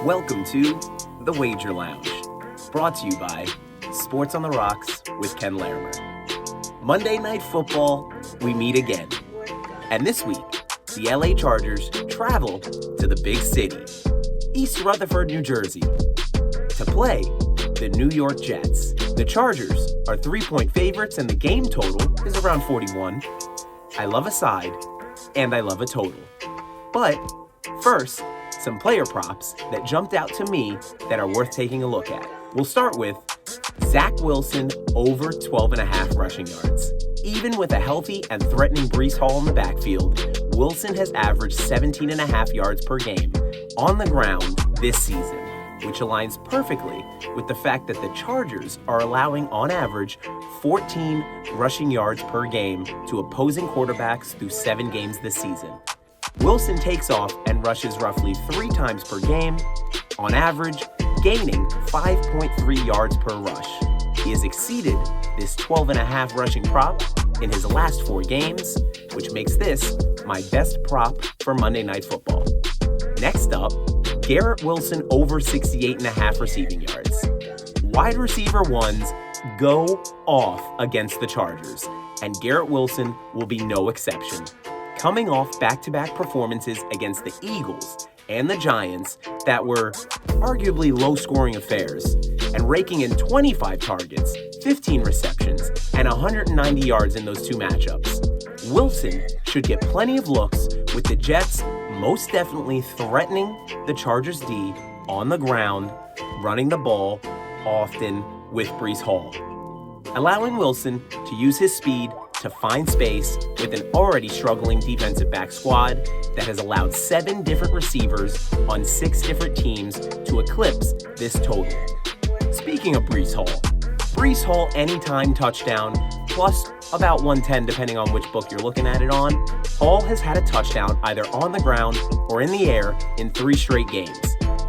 Welcome to The Wager Lounge, brought to you by Sports on the Rocks with Ken Larimer. Monday Night Football, we meet again. And this week, the LA Chargers travel to the big city, East Rutherford, New Jersey, to play the New York Jets. The Chargers are 3-point favorites and the game total is around 41. I love a side and I love a total. But first, some player props that jumped out to me that are worth taking a look at. We'll start with Zach Wilson over 12.5 rushing yards. Even with a healthy and threatening Breece Hall in the backfield, Wilson has averaged 17.5 yards per game on the ground this season, which aligns perfectly with the fact that the Chargers are allowing on average 14 rushing yards per game to opposing quarterbacks through 7 games this season. Wilson takes off and rushes roughly 3 times per game, on average, gaining 5.3 yards per rush. He has exceeded this 12.5 rushing prop in his last 4 games, which makes this my best prop for Monday Night Football. Next up, Garrett Wilson over 68.5 receiving yards. Wide receiver ones go off against the Chargers, and Garrett Wilson will be no exception. Coming off back-to-back performances against the Eagles and the Giants that were arguably low-scoring affairs, and raking in 25 targets, 15 receptions, and 190 yards in those 2 matchups, Wilson should get plenty of looks, with the Jets most definitely threatening the Chargers D on the ground, running the ball often with Breece Hall, allowing Wilson to use his speed to find space with an already struggling defensive back squad that has allowed 7 different receivers on 6 different teams to eclipse this total. Speaking of Breece Hall anytime touchdown, plus about 110 depending on which book you're looking at it on. Hall has had a touchdown either on the ground or in the air in 3 straight games.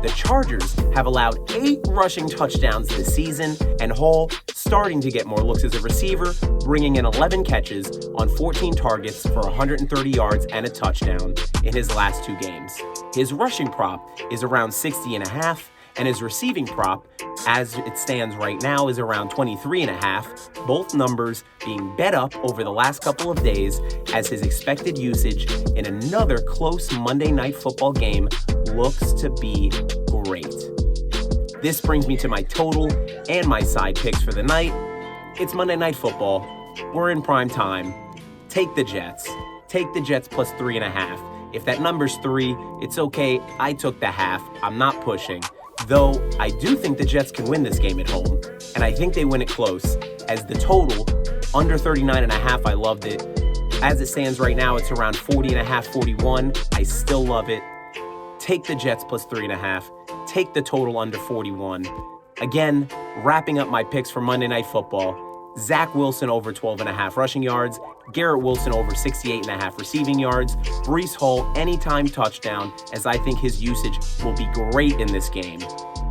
The Chargers have allowed 8 rushing touchdowns this season, and Hall starting to get more looks as a receiver, bringing in 11 catches on 14 targets for 130 yards and a touchdown in his last 2 games. His rushing prop is around 60.5, and his receiving prop, as it stands right now, is around 23.5, both numbers being bet up over the last couple of days as his expected usage in another close Monday Night Football game looks to be great. This brings me to my total and my side picks for the night. It's Monday Night Football. We're in prime time. Take the Jets. Take the Jets plus 3.5. If that number's 3, it's okay. I took the half. I'm not pushing. Though I do think the Jets can win this game at home, and I think they win it close, as the total, under 39.5, I loved it. As it stands right now, it's around 40.5, 41. I still love it. Take the Jets plus 3.5. Take the total under 41. Again, wrapping up my picks for Monday Night Football. Zach Wilson over 12.5 rushing yards, Garrett Wilson over 68.5 receiving yards, Breece Hall anytime touchdown, as I think his usage will be great in this game.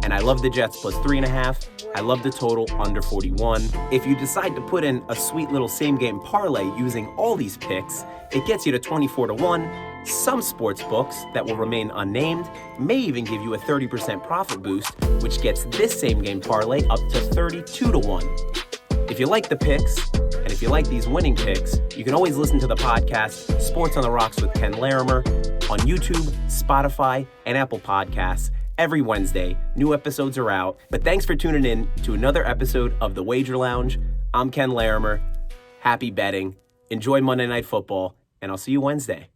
And I love the Jets plus 3.5. I love the total under 41. If you decide to put in a sweet little same game parlay using all these picks, it gets you to 24-1. Some sports books that will remain unnamed may even give you a 30% profit boost, which gets this same game parlay up to 32-1. If you like the picks, and if you like these winning picks, you can always listen to the podcast Sports on the Rocks with Ken Larimer on YouTube, Spotify, and Apple Podcasts. Every Wednesday, new episodes are out. But thanks for tuning in to another episode of The Wager Lounge. I'm Ken Larimer. Happy betting. Enjoy Monday Night Football, and I'll see you Wednesday.